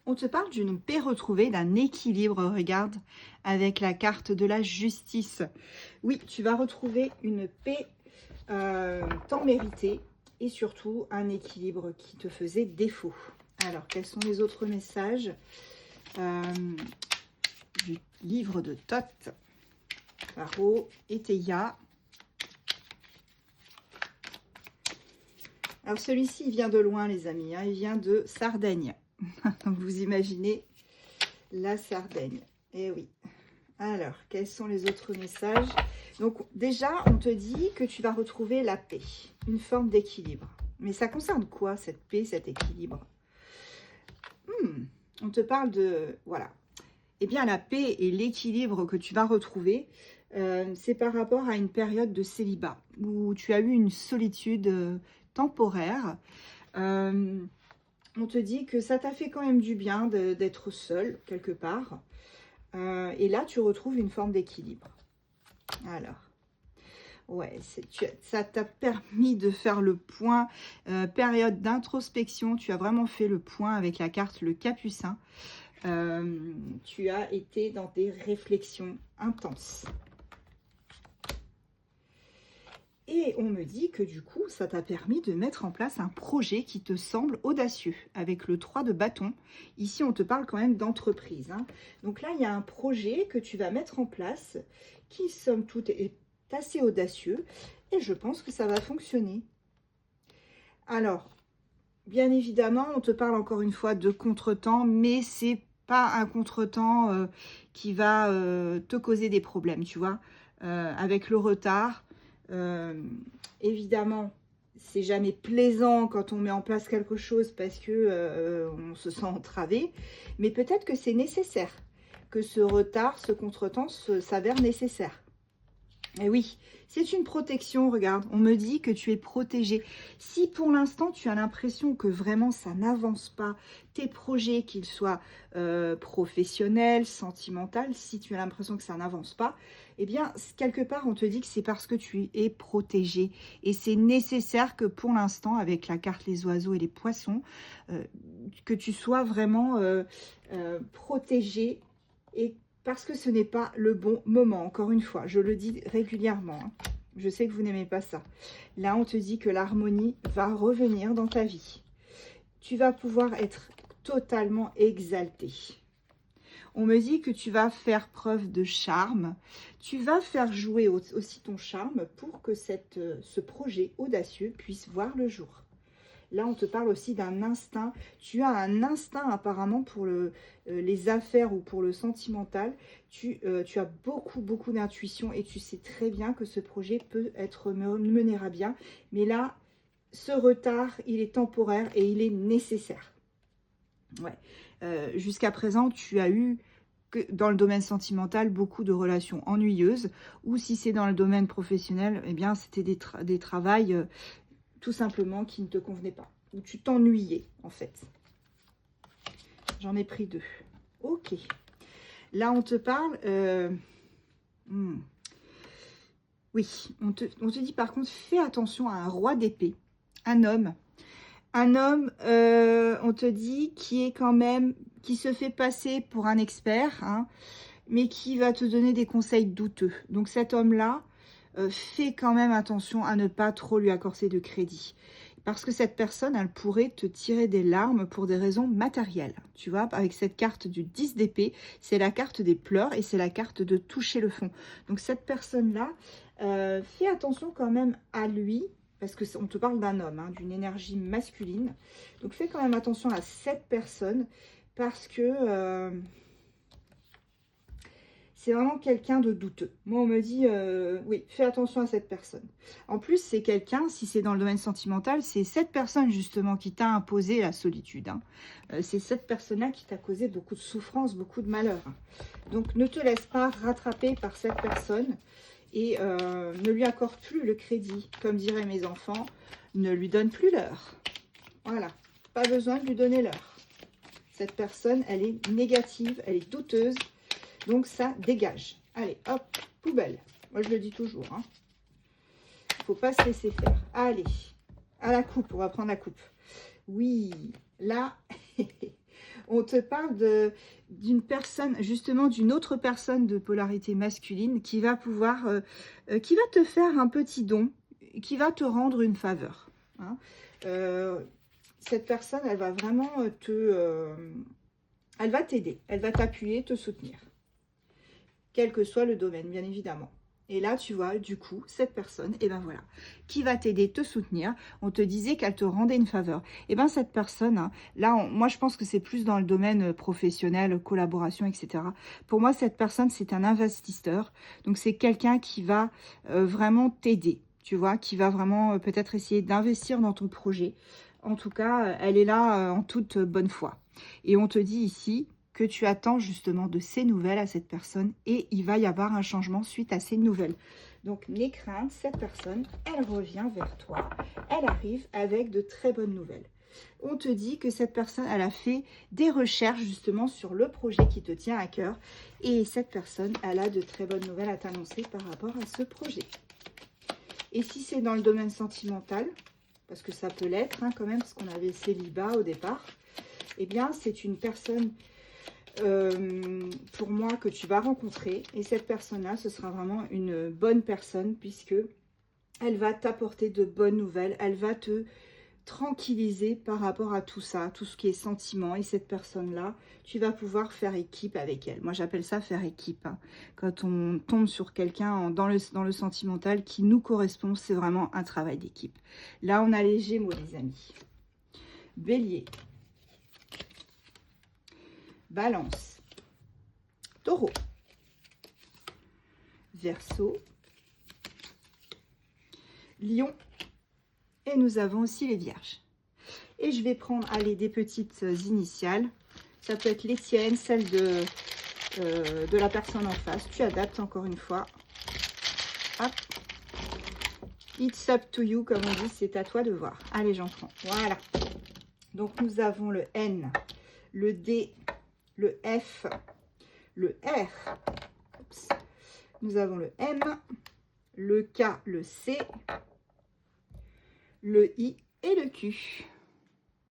On te parle d'une paix retrouvée, d'un équilibre, regarde, avec la carte de la justice. Oui, tu vas retrouver une paix tant méritée et surtout un équilibre qui te faisait défaut. Alors, quels sont les autres messages du livre de Thoth, Tarot et Théia? Alors, celui-ci, il vient de loin, les amis, hein, il vient de Sardaigne. Donc, vous imaginez la Sardaigne. Eh oui. Alors, quels sont les autres messages? Donc, déjà, on te dit que tu vas retrouver la paix, une forme d'équilibre. Mais ça concerne quoi, cette paix, cet équilibre? On te parle de... Voilà. Eh bien, la paix et l'équilibre que tu vas retrouver, c'est par rapport à une période de célibat, où tu as eu une solitude temporaire. On te dit que ça t'a fait quand même du bien d'être seul, quelque part. Et là, tu retrouves une forme d'équilibre. Alors, ouais, ça t'a permis de faire le point. Période d'introspection, tu as vraiment fait le point avec la carte le Capucin. Tu as été dans des réflexions intenses. Et on me dit que du coup, ça t'a permis de mettre en place un projet qui te semble audacieux, avec le 3 de bâton. Ici, on te parle quand même d'entreprise, hein. Donc là, il y a un projet que tu vas mettre en place, qui, somme toute, est assez audacieux. Et je pense que ça va fonctionner. Alors, bien évidemment, on te parle encore une fois de contretemps, mais c'est pas un contretemps qui va te causer des problèmes, tu vois. Avec le retard, évidemment, c'est jamais plaisant quand on met en place quelque chose parce que on se sent entravé, mais peut-être que c'est nécessaire, que ce retard, ce contretemps s'avère nécessaire. Et oui, c'est une protection, regarde, on me dit que tu es protégé. Si pour l'instant tu as l'impression que vraiment ça n'avance pas, tes projets, qu'ils soient professionnels, sentimentaux, si tu as l'impression que ça n'avance pas, eh bien, quelque part, on te dit que c'est parce que tu es protégé. Et c'est nécessaire que pour l'instant, avec la carte les oiseaux et les poissons, que tu sois vraiment protégé et parce que ce n'est pas le bon moment. Encore une fois, je le dis régulièrement, hein. Je sais que vous n'aimez pas ça. Là, on te dit que l'harmonie va revenir dans ta vie. Tu vas pouvoir être totalement exalté. On me dit que tu vas faire preuve de charme. Tu vas faire jouer aussi ton charme pour que ce projet audacieux puisse voir le jour. Là, on te parle aussi d'un instinct. Tu as un instinct apparemment pour les affaires ou pour le sentimental. Tu as beaucoup d'intuition et tu sais très bien que ce projet peut être mené à bien. Mais là, ce retard, il est temporaire et il est nécessaire. Ouais. Jusqu'à présent, tu as eu que dans le domaine sentimental beaucoup de relations ennuyeuses, ou si c'est dans le domaine professionnel, eh bien c'était des travails tout simplement qui ne te convenaient pas, ou tu t'ennuyais en fait. J'en ai pris deux. Ok. Là, on te parle... Oui, on te dit par contre, fais attention à un roi d'épée, un homme. Un homme, on te dit, qui est quand même, qui se fait passer pour un expert, hein, mais qui va te donner des conseils douteux. Donc cet homme-là, fais quand même attention à ne pas trop lui accorder de crédit. Parce que cette personne, elle pourrait te tirer des larmes pour des raisons matérielles. Tu vois, avec cette carte du 10 d'épée, c'est la carte des pleurs et c'est la carte de toucher le fond. Donc cette personne-là, fais attention quand même à lui, parce qu'on te parle d'un homme, hein, d'une énergie masculine. Donc fais quand même attention à cette personne, parce que c'est vraiment quelqu'un de douteux. Moi, on me dit, oui, fais attention à cette personne. En plus, c'est quelqu'un, si c'est dans le domaine sentimental, c'est cette personne justement qui t'a imposé la solitude, hein. C'est cette personne-là qui t'a causé beaucoup de souffrance, beaucoup de malheur, hein. Donc, ne te laisse pas rattraper par cette personne et ne lui accorde plus le crédit. Comme diraient mes enfants, ne lui donne plus l'heure. Voilà, pas besoin de lui donner l'heure. Cette personne, elle est négative, elle est douteuse. Donc, ça dégage. Allez, hop, poubelle. Moi, je le dis toujours, hein. Il ne faut pas se laisser faire. Allez, à la coupe. On va prendre la coupe. Oui, là, On te parle d'une personne, justement d'une autre personne de polarité masculine qui va pouvoir, qui va te faire un petit don, qui va te rendre une faveur. Hein. Cette personne, elle va vraiment elle va t'aider, elle va t'appuyer, te soutenir. Quel que soit le domaine, bien évidemment. Et là, tu vois, du coup, cette personne, et ben voilà, qui va t'aider, te soutenir. On te disait qu'elle te rendait une faveur. Et ben cette personne, hein, là, moi, je pense que c'est plus dans le domaine professionnel, collaboration, etc. Pour moi, cette personne, c'est un investisseur. Donc, c'est quelqu'un qui va vraiment t'aider, tu vois, qui va vraiment peut-être essayer d'investir dans ton projet. En tout cas, elle est là en toute bonne foi. Et on te dit ici que tu attends justement de ces nouvelles à cette personne et il va y avoir un changement suite à ces nouvelles. Donc, n'aie crainte, cette personne, elle revient vers toi. Elle arrive avec de très bonnes nouvelles. On te dit que cette personne, elle a fait des recherches justement sur le projet qui te tient à cœur. Et cette personne, elle a de très bonnes nouvelles à t'annoncer par rapport à ce projet. Et si c'est dans le domaine sentimental, parce que ça peut l'être hein, quand même, parce qu'on avait célibat au départ, eh bien, c'est une personne... pour moi que tu vas rencontrer et cette personne là ce sera vraiment une bonne personne puisque elle va t'apporter de bonnes nouvelles, elle va te tranquilliser par rapport à tout ça, tout ce qui est sentiment. Et cette personne là tu vas pouvoir faire équipe avec elle. Moi j'appelle ça faire équipe hein. Quand on tombe sur quelqu'un dans le sentimental qui nous correspond, c'est vraiment un travail d'équipe. Là on a les Gémeaux les amis. Bélier, Balance, Taureau, Verseau, Lion, et nous avons aussi les Vierges. Et je vais prendre, allez, des petites initiales. Ça peut être les tiennes, celles de la personne en face. Tu adaptes encore une fois. Hop. It's up to you, comme on dit, c'est à toi de voir. Allez, j'en prends. Voilà. Donc, nous avons le N, le D, le F, le R, oups. Nous avons le M, le K, le C, le I et le Q.